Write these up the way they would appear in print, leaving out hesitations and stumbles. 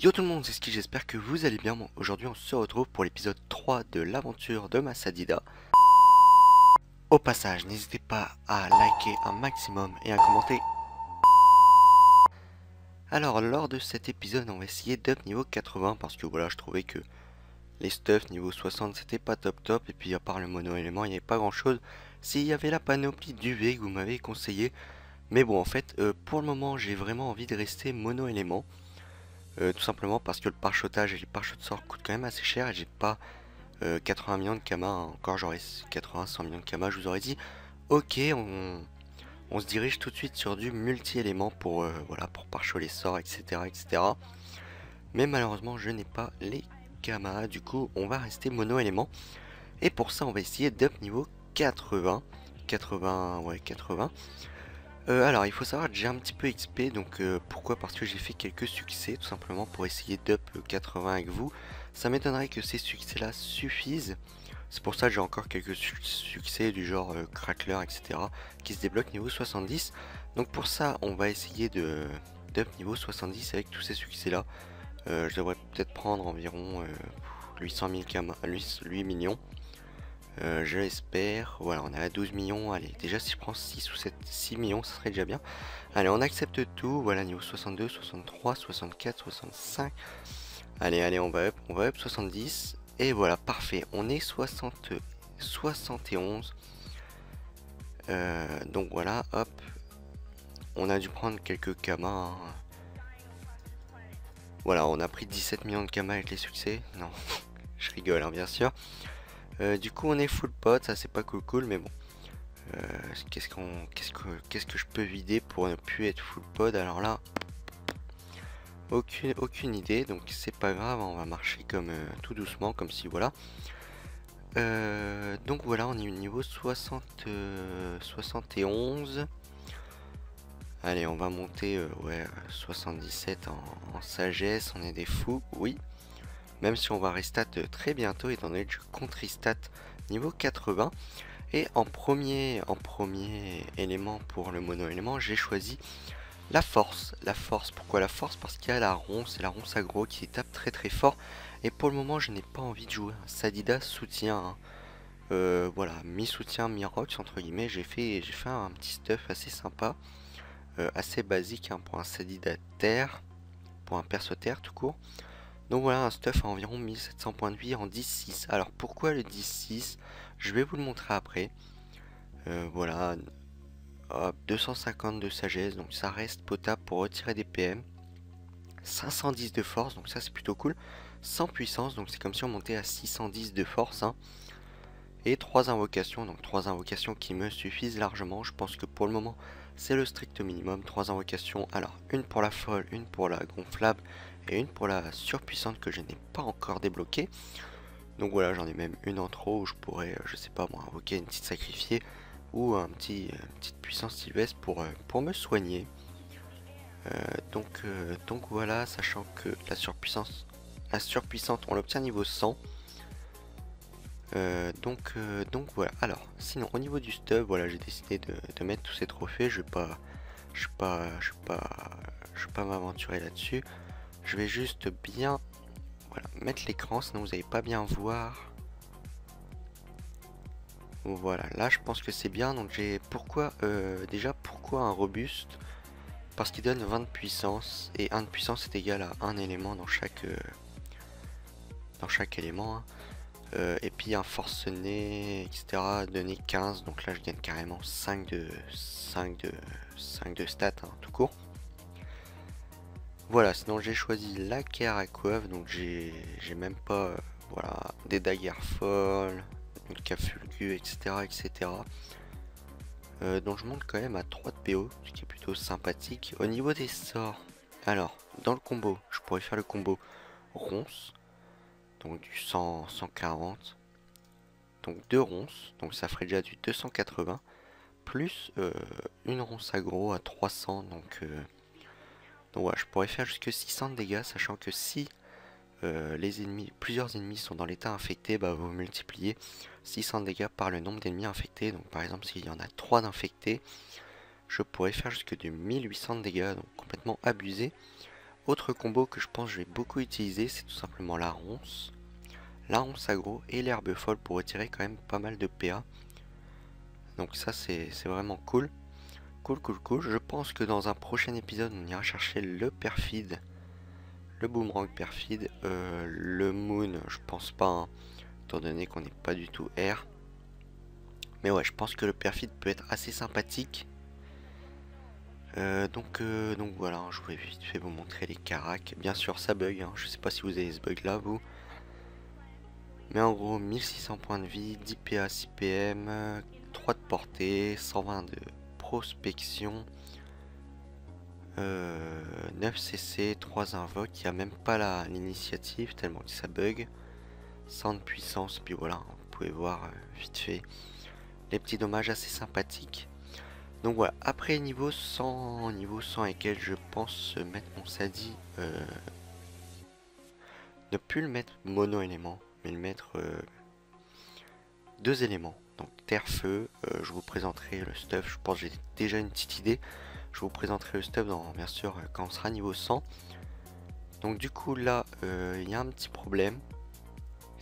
Yo tout le monde, c'est Ski, j'espère que vous allez bien. Bon, aujourd'hui on se retrouve pour l'épisode 3 de l'aventure de Massadida. Au passage, n'hésitez pas à liker un maximum et à commenter. Alors lors de cet épisode on va essayer d'up niveau 80 parce que voilà, je trouvais que les stuffs niveau 60 c'était pas top top. Et puis à part le mono élément il n'y avait pas grand chose. S'il y avait la panoplie d'UV que vous m'avez conseillé. Mais bon en fait pour le moment j'ai vraiment envie de rester mono élément. Tout simplement parce que le pare-chotage et les pare-chocs de sort coûtent quand même assez cher et j'ai pas 80 millions de kamas, hein. Encore j'aurais 80-100 millions de kamas, je vous aurais dit ok, on se dirige tout de suite sur du multi-élément pour voilà, pour pare-choc les sorts, etc. Mais malheureusement je n'ai pas les kamas, du coup on va rester mono élément. Et pour ça on va essayer d'up niveau 80. 80, ouais 80. Alors il faut savoir que j'ai un petit peu XP, donc pourquoi? Parce que j'ai fait quelques succès, tout simplement pour essayer d'up 80 avec vous. Ça m'étonnerait que ces succès là suffisent. C'est pour ça que j'ai encore quelques succès du genre Crackler, etc. qui se débloquent niveau 70. Donc pour ça on va essayer de d'up niveau 70 avec tous ces succès là. Je devrais peut-être prendre environ 800 000 kamas, 8 millions. Je l'espère. Voilà, on est à 12 millions. Allez, déjà si je prends 6 ou 7, 6 millions, ça serait déjà bien. Allez, on accepte tout. Voilà, niveau 62, 63, 64, 65. Allez, on va up 70. Et voilà, parfait. On est 60, 71. Donc voilà, hop. On a dû prendre quelques kamas, hein. Voilà, on a pris 17 millions de kamas avec les succès. Non, je rigole, hein, bien sûr. Du coup, on est full pot, ça c'est pas cool, mais bon. Qu'est-ce que je peux vider pour ne plus être full pod? Alors là, aucune idée, donc c'est pas grave, on va marcher comme tout doucement, comme si voilà. Donc voilà, on est au niveau 60, 71. Allez, on va monter ouais, 77 en sagesse, on est des fous, oui. Même si on va restat très bientôt, étant donné que je compte restat niveau 80. Et en premier élément pour le mono élément, j'ai choisi la force. La force, pourquoi la force? Parce qu'il y a la ronce et la ronce aggro qui tape très fort. Et pour le moment, je n'ai pas envie de jouer un Sadida soutien, hein. Voilà, mi-soutien, mi-rox entre guillemets. J'ai fait un petit stuff assez sympa, assez basique, hein, pour un Sadida terre, pour un perso terre tout court. Donc voilà, un stuff à environ 1700 points de vie en 10-6. Alors pourquoi le 10-6? Je vais vous le montrer après. Voilà, hop, 250 de sagesse, donc ça reste potable pour retirer des PM. 510 de force, donc ça c'est plutôt cool. 100 puissance, donc c'est comme si on montait à 610 de force, hein. Et 3 invocations, donc 3 invocations qui me suffisent largement. Je pense que pour le moment c'est le strict minimum. 3 invocations, alors une pour la folle, une pour la gonflable et une pour la surpuissante que je n'ai pas encore débloquée. Donc voilà, j'en ai même une en trop où je pourrais, je sais pas moi, invoquer une petite sacrifiée ou petite puissance sylvestre pour me soigner. Donc voilà, sachant que la surpuissante on l'obtient niveau 100. Donc voilà. Alors sinon au niveau du stuff, voilà, j'ai décidé de mettre tous ces trophées. Je vais pas m'aventurer là-dessus. Je vais juste bien, voilà, mettre l'écran, sinon vous n'allez pas bien voir. Voilà, là je pense que c'est bien. Donc j'ai déjà pourquoi un robuste? Parce qu'il donne 20 de puissance et 1 de puissance est égal à 1 élément dans chaque élément, hein. Et puis un forcené, etc. donné 15, donc là je gagne carrément 5 de stats, hein, tout court. Voilà, sinon j'ai choisi la Caracoeuf, donc j'ai même pas voilà, des daguerres folles, une Cafulgu, etc. Donc je monte quand même à 3 de PO, ce qui est plutôt sympathique. Au niveau des sorts, alors dans le combo, je pourrais faire le combo ronce, donc du 100, 140, donc 2 ronces, donc ça ferait déjà du 280, plus une ronce aggro à 300, donc voilà, je pourrais faire jusque 600 de dégâts, sachant que si plusieurs ennemis sont dans l'état infecté, bah vous multipliez 600 dégâts par le nombre d'ennemis infectés. Donc par exemple s'il y en a 3 d'infectés, je pourrais faire jusque de 1800 de dégâts, donc complètement abusé. Autre combo que je pense que je vais beaucoup utiliser, c'est tout simplement la ronce. La ronce aggro et l'herbe folle pour retirer quand même pas mal de PA. Donc ça c'est vraiment cool. Cool. Je pense que dans un prochain épisode on ira chercher le perfide. Le boomerang perfide. Le moon je pense pas, hein, étant donné qu'on n'est pas du tout air. Mais ouais, je pense que le perfide peut être assez sympathique. Donc voilà, je voulais vite fait vous montrer les caracs. Bien sûr ça bug, hein. Je sais pas si vous avez ce bug là vous. Mais en gros 1600 points de vie, 10 PA, 6 PM, 3 de portée, 120 de prospection, 9 CC, 3 invoques, il n'y a même pas l'initiative tellement que ça bug. 100 de puissance, puis voilà, vous pouvez voir vite fait les petits dommages assez sympathiques. Donc voilà, après niveau 100 et quel je pense mettre mon Sadi, ne plus le mettre mono élément, mais le mettre 2 éléments. Donc terre-feu, je vous présenterai le stuff, je pense que j'ai déjà une petite idée. Je vous présenterai le stuff bien sûr quand on sera niveau 100. Donc du coup là, il y a un petit problème,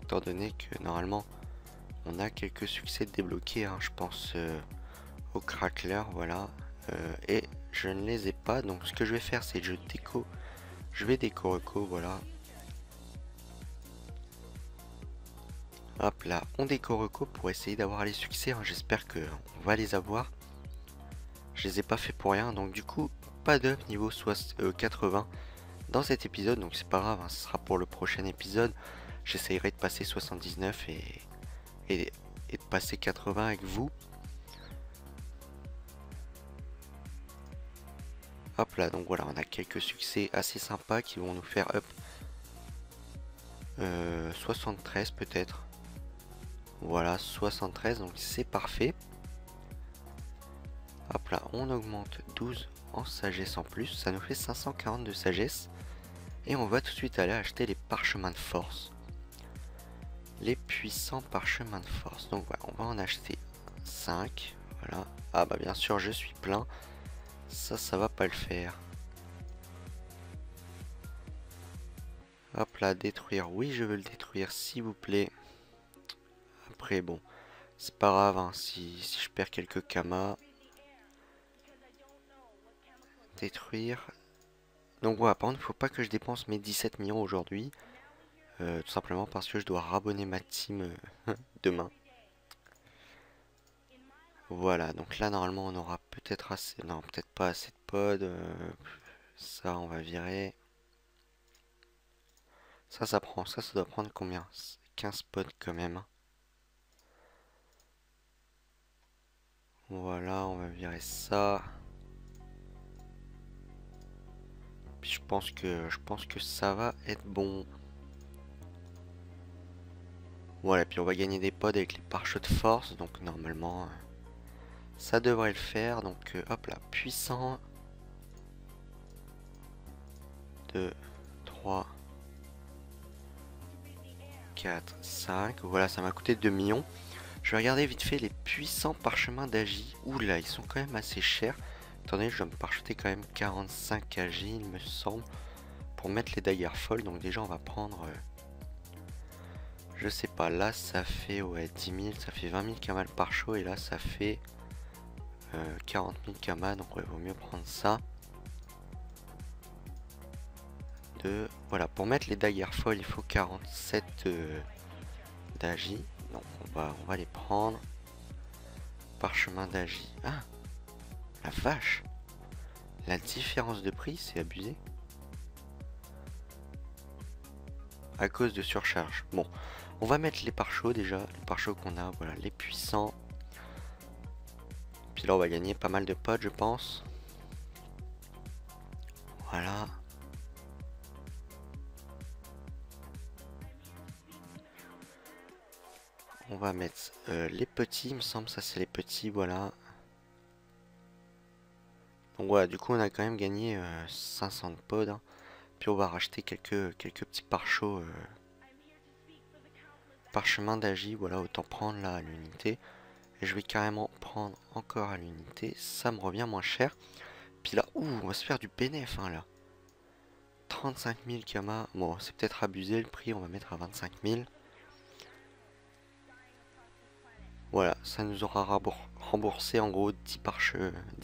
étant donné que normalement on a quelques succès débloqués, hein, je pense au crackler, voilà. Et je ne les ai pas, donc ce que je vais faire c'est que je vais déco reco, voilà. Hop là, on déco reco pour essayer d'avoir les succès, hein. J'espère que on va les avoir. Je les ai pas fait pour rien, donc du coup pas d'up niveau 80 dans cet épisode, donc c'est pas grave, hein, ce sera pour le prochain épisode. J'essayerai de passer 79 et de passer 80 avec vous. Hop là, donc voilà, on a quelques succès assez sympas qui vont nous faire up 73 peut-être. Voilà, 73, donc c'est parfait. Hop là, on augmente 12 en sagesse en plus, ça nous fait 540 de sagesse. Et on va tout de suite aller acheter les parchemins de force. Les puissants parchemins de force. Donc voilà, on va en acheter 5. Voilà. Ah bah bien sûr, je suis plein. Ça va pas le faire. Hop là, détruire. Oui, je veux le détruire, s'il vous plaît. Après, bon, c'est pas grave, hein, si je perds quelques kamas. Détruire. Donc voilà, par contre, il faut pas que je dépense mes 17 millions aujourd'hui. Tout simplement parce que je dois rabonner ma team demain. Voilà, donc là normalement on aura peut-être assez, non peut-être pas assez de pods, ça on va virer. Ça prend, ça doit prendre combien? 15 pods quand même. Voilà, on va virer ça. Puis je pense que ça va être bon. Voilà, puis on va gagner des pods avec les pare-chocs de force, donc normalement ça devrait le faire. Donc hop là, puissant. 2, 3, 4, 5. Voilà, ça m'a coûté 2 millions. Je vais regarder vite fait les puissants parchemins d'Agi. Oula, ils sont quand même assez chers. Attendez, je dois me parcheter quand même 45 Agi, il me semble, pour mettre les daggers folles. Donc déjà, on va prendre, je sais pas, là ça fait ouais 10 000, ça fait 20 000 kamas par show. Et là ça fait 40 000 kamas, donc ouais, vaut mieux prendre ça. Voilà, pour mettre les daggers folles, il faut 47 d'Agi. Donc on va les prendre. Parchemin d'Agi. Ah, la vache! La différence de prix, c'est abusé. À cause de surcharge. Bon, on va mettre les pare-chocs déjà. Les pare-chocs qu'on a, voilà, les puissants. Puis là, on va gagner pas mal de pods, je pense. Voilà. On va mettre les petits, il me semble, ça c'est les petits, voilà. Donc voilà, du coup on a quand même gagné 500 de pods, hein. Puis on va racheter quelques petits pare-chocs, parchemin d'Agi, voilà, autant prendre là à l'unité. Et je vais carrément prendre encore à l'unité, ça me revient moins cher. Puis là, ouh, on va se faire du bénéf, hein, là. 35 000 Kama. Bon, c'est peut-être abusé le prix, on va mettre à 25 000. Voilà, ça nous aura remboursé en gros 10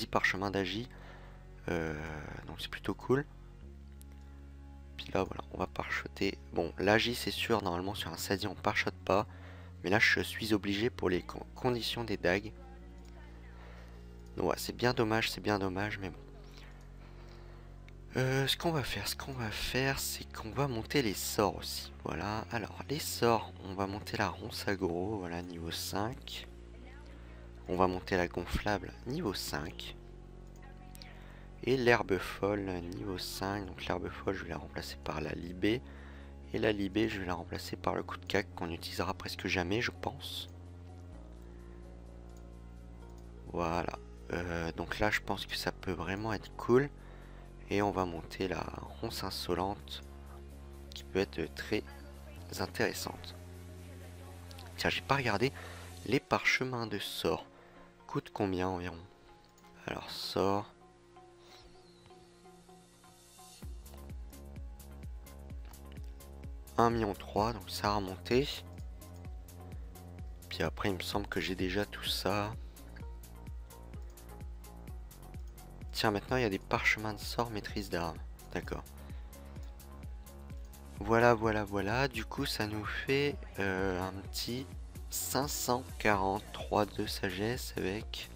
parchemins d'Agi. Donc c'est plutôt cool. Puis là, voilà, on va parchoter. Bon, l'Agi, c'est sûr, normalement sur un Sadi, on parchote pas. Mais là, je suis obligé pour les conditions des dagues. Donc ouais, c'est bien dommage, mais bon. Ce qu'on va faire, c'est qu'on va monter les sorts aussi. Voilà, alors les sorts, on va monter la ronce agro, voilà, niveau 5. On va monter la gonflable, niveau 5. Et l'herbe folle, niveau 5. Donc l'herbe folle, je vais la remplacer par la libé. Et la libé, je vais la remplacer par le coup de cac qu'on utilisera presque jamais, je pense. Voilà. Donc là, je pense que ça peut vraiment être cool. Et on va monter la ronce insolente, qui peut être très intéressante. Tiens, j'ai pas regardé. Les parchemins de sort coûtent combien environ? Alors, sort. $1,3 million, donc ça a remonté. Puis après, il me semble que j'ai déjà tout ça. Tiens, maintenant, il y a des parchemins de sort maîtrise d'armes. D'accord. Voilà, voilà, voilà. Du coup, ça nous fait un petit 543 de sagesse avec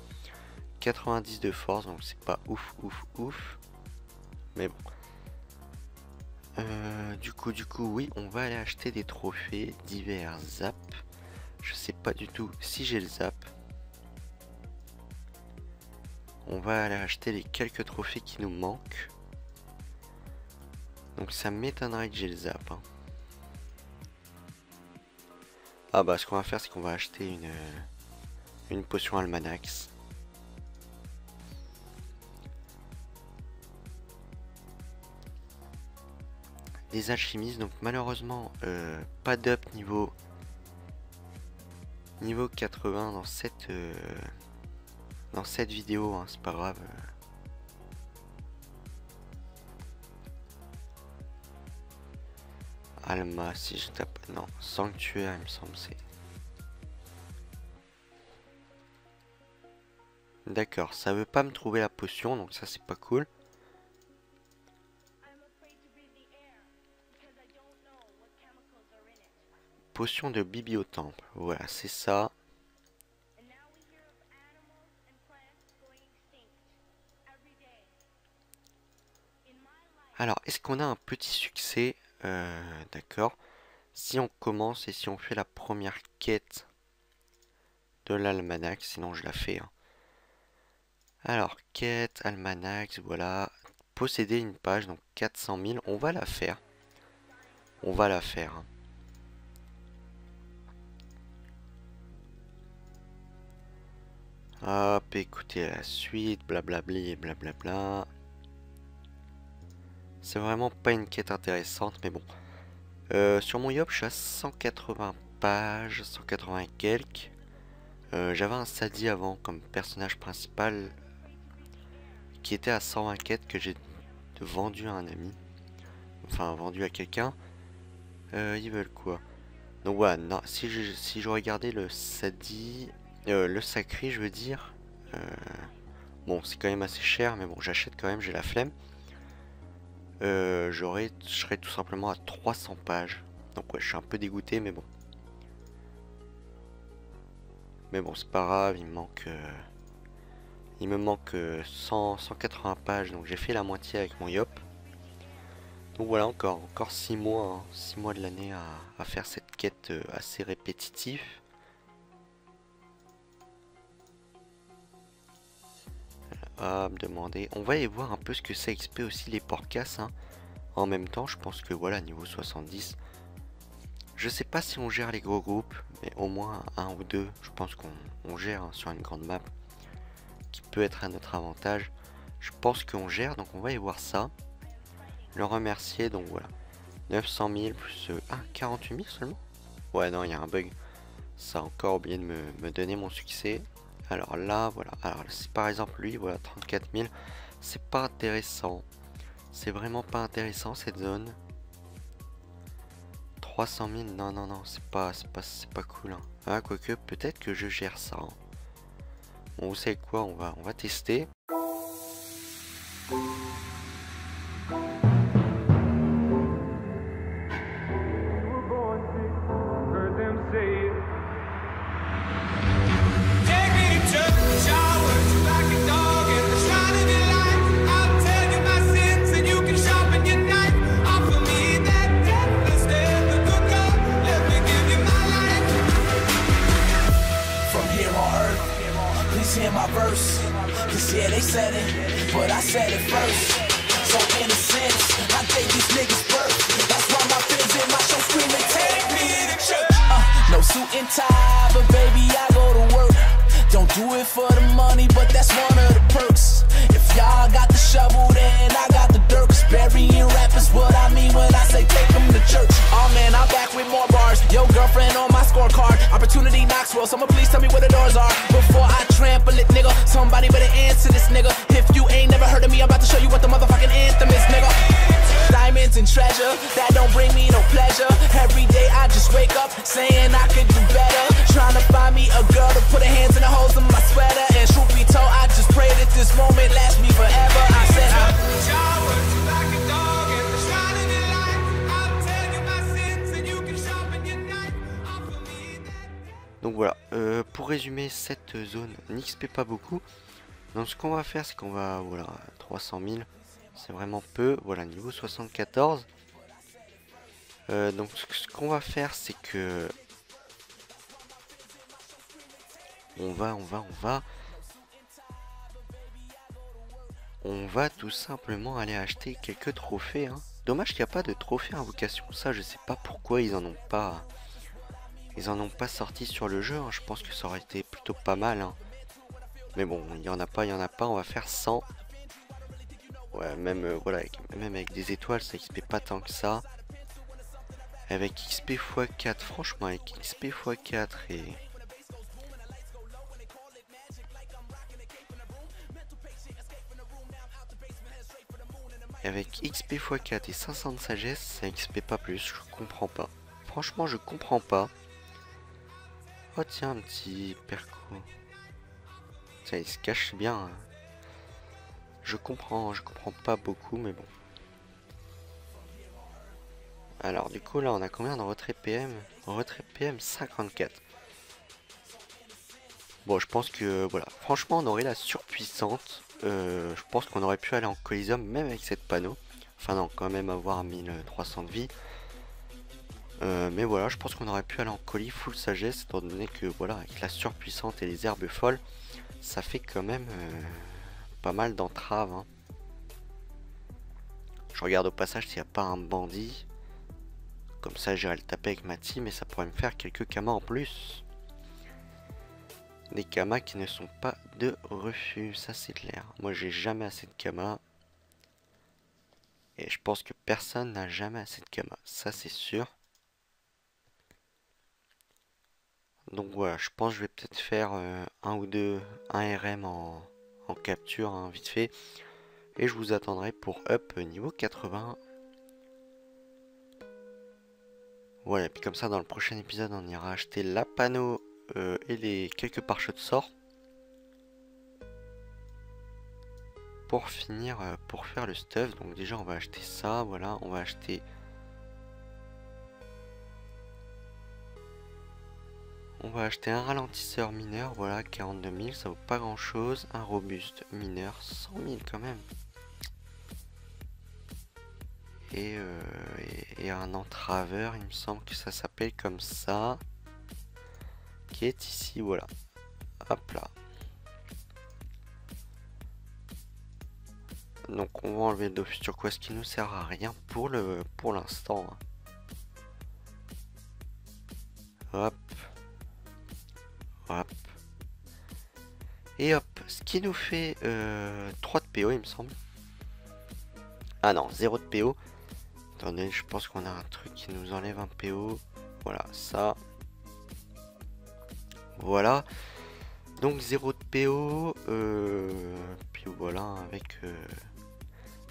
90 de force. Donc, c'est pas ouf, ouf, ouf. Mais bon. Du coup, oui, on va aller acheter des trophées divers zap. Je sais pas du tout si j'ai le zap. On va aller acheter les quelques trophées qui nous manquent. Donc ça m'étonnerait que j'ai le zap. Hein. Ah bah ce qu'on va faire, c'est qu'on va acheter une potion almanax. Des alchimistes, donc malheureusement pas d'up niveau 80 dans cette vidéo, hein, c'est pas grave. Alma, si je tape, non, sanctuaire, il me semble, c'est. D'accord, ça veut pas me trouver la potion, donc ça c'est pas cool. Potion de bibliotemple, voilà, c'est ça. Alors, est-ce qu'on a un petit succès? D'accord. Si on commence et si on fait la première quête de l'almanach, sinon je la fais. Hein. Alors, quête, almanach, voilà. Posséder une page, donc 400 000. On va la faire. On va la faire. Hein. Hop, écoutez la suite, blablabli et blablabla. C'est vraiment pas une quête intéressante, mais bon. Sur mon Yop, je suis à 180 pages, 180 et quelques. J'avais un Sadi avant comme personnage principal qui était à 120 quêtes que j'ai vendu à un ami. Enfin, vendu à quelqu'un. Ils veulent quoi? Donc voilà, non, si je regardais le Sadi, le Sacré, je veux dire. Bon, c'est quand même assez cher, mais bon, j'achète quand même, j'ai la flemme. Je serais tout simplement à 300 pages. Donc ouais, je suis un peu dégoûté, mais bon. Mais bon, c'est pas grave, il me manque 180 pages, donc j'ai fait la moitié avec mon Yop. Donc voilà, encore 6 mois, hein, 6 mois de l'année à faire cette quête assez répétitive. À me demander. On va aller voir un peu ce que ça XP aussi les porcasses. Hein. En même temps, je pense que voilà, niveau 70. Je sais pas si on gère les gros groupes, mais au moins un ou deux, je pense qu'on gère hein, sur une grande map. Qui peut être à notre avantage. Je pense qu'on gère, donc on va y voir ça. Le remercier, donc voilà. 900 000 plus 48 000 seulement. Ouais, non, il y a un bug. Ça a encore oublié de me donner mon succès. Alors là, voilà. Alors, c'est par exemple lui, voilà, 34 000. C'est pas intéressant. C'est vraiment pas intéressant cette zone. 300 000, non, non, non, c'est pas cool. Hein. Ah, quoique, peut-être que je gère ça. Hein. Bon, vous savez quoi, on va tester. Hear my verse, cause yeah, they said it, but I said it first. So in a sense, I gave these niggas birth. That's why my fans in my show screaming, take me to church. No suit and tie, but baby, I go to work. Don't do it for the money, but that's one of the perks. If y'all got the shovel, then I got the dirt. Cause burying rappers what I mean when I say take them to church. Oh man, I'm back with more bars. Yo, girlfriend on my scorecard. Opportunity Knoxville, someone please tell me where the doors are. Before I trample it, nigga, somebody better answer this, nigga. If you ain't never heard of me, I'm about to show you what the motherfucking anthem is, nigga. Diamonds and treasure, that don't bring me no pleasure. Every day I just wake up saying I could do better. Trying to find me a girl to put her hands in the holes of my sweater. And truth be told, I just pray that this moment lasts me forever. I said donc voilà, pour résumer cette zone, n'XP pas beaucoup. Donc ce qu'on va faire, c'est qu'on va, voilà, 300 000, c'est vraiment peu. Voilà, niveau 74. Donc ce qu'on va faire, c'est que on va tout simplement aller acheter quelques trophées. Hein. Dommage qu'il n'y a pas de trophées invocation. Ça, je sais pas pourquoi ils en ont pas. Ils en ont pas sorti sur le jeu. Hein. Je pense que ça aurait été plutôt pas mal. Hein. Mais bon, il y en a pas. On va faire 100. Ouais, même voilà, même avec des étoiles, ça XP pas tant que ça. Avec XP x4, franchement, avec XP x4 et avec XP x4 et 500 de sagesse, ça XP pas plus, je comprends pas. Franchement, je comprends pas. Oh tiens, un petit perco. Ça, il se cache bien. Hein. Je comprends pas beaucoup, mais bon. Alors du coup, là, on a combien de retrait PM? Retrait PM 54. Bon, je pense que, voilà. Franchement, on aurait la surpuissante. Je pense qu'on aurait pu aller en Coliseum, même avec cette panneau. Enfin non, quand même avoir 1300 de vie. Mais voilà, je pense qu'on aurait pu aller en colis full sagesse, étant donné que voilà, avec la surpuissante et les herbes folles, ça fait quand même pas mal d'entraves. Hein. Je regarde au passage s'il n'y a pas un bandit. Comme ça, j'irai le taper avec ma team et ça pourrait me faire quelques kamas en plus. Des kamas qui ne sont pas de refus, ça c'est clair. Moi, j'ai jamais assez de kamas. Et je pense que personne n'a jamais assez de kamas, ça c'est sûr. Donc voilà, je pense que je vais peut-être faire un ou deux, un RM en capture, hein, vite fait. Et je vous attendrai pour up niveau 80. Voilà, et puis comme ça, dans le prochain épisode, on ira acheter la panneau et les quelques pare-chocs de sort. Pour finir, pour faire le stuff. Donc déjà, on va acheter ça, voilà, on va acheter... On va acheter un ralentisseur mineur, voilà, 42 000, ça vaut pas grand chose. Un robuste mineur, 100 000 quand même. Et un entraveur, il me semble que ça s'appelle comme ça. Qui est ici, voilà. Hop là. Donc on va enlever le Dofus turquoise qui nous sert à rien pour l'instant. Hop. Hop. Et hop, ce qui nous fait 3 de PO il me semble. Ah non, 0 de PO. Attendez, je pense qu'on a un truc qui nous enlève un PO. Voilà, ça. Voilà. Donc 0 de PO. Puis voilà, avec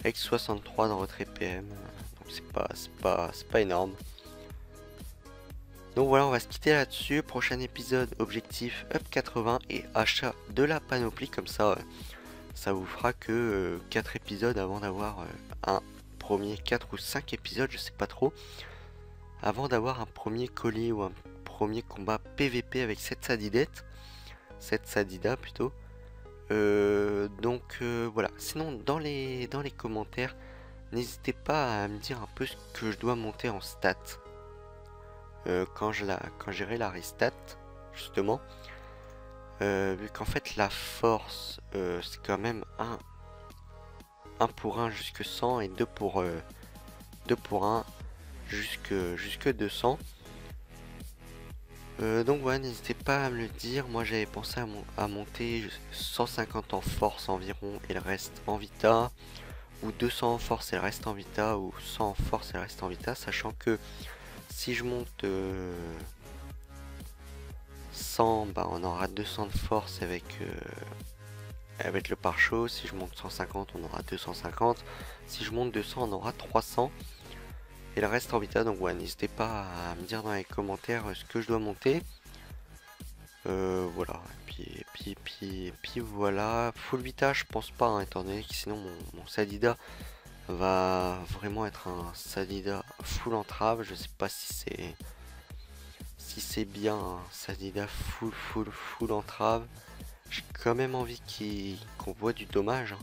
avec 63 dans votre EPM, donc c'est pas énorme. Donc voilà, on va se quitter là-dessus. Prochain épisode, objectif up 80 et achat de la panoplie, comme ça ça vous fera que 4 épisodes avant d'avoir un premier 4 ou 5 épisodes, je sais pas trop, avant d'avoir un premier colis ou un premier combat PVP avec cette Sadida plutôt. Donc voilà, sinon dans les commentaires, n'hésitez pas à me dire un peu ce que je dois monter en stats quand j'irai la restat, justement, vu qu'en fait la force c'est quand même 1 pour 1 jusque 100 et 2 pour 1 jusque 200. Donc voilà, n'hésitez pas à me le dire. Moi j'avais pensé à monter 150 en force environ et le reste en vita, ou 200 en force et le reste en vita, ou 100 en force et le reste en vita, sachant que si je monte 100, bah on aura 200 de force avec le pare-chaud. Si je monte 150, on aura 250. Si je monte 200, on aura 300. Et le reste en vita, donc ouais, n'hésitez pas à me dire dans les commentaires ce que je dois monter. Voilà, et puis voilà, full vita je pense pas, hein, étant donné que sinon mon Sadida va vraiment être un Sadida full entrave. Je sais pas si c'est bien un Sadida full entrave. J'ai quand même envie qu'on voit du dommage, hein,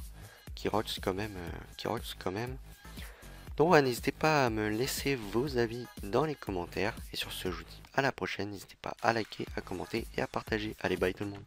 qui rots quand même. Donc ouais, n'hésitez pas à me laisser vos avis dans les commentaires. Et sur ce, je vous dis à la prochaine. N'hésitez pas à liker, à commenter et à partager. Allez, bye tout le monde.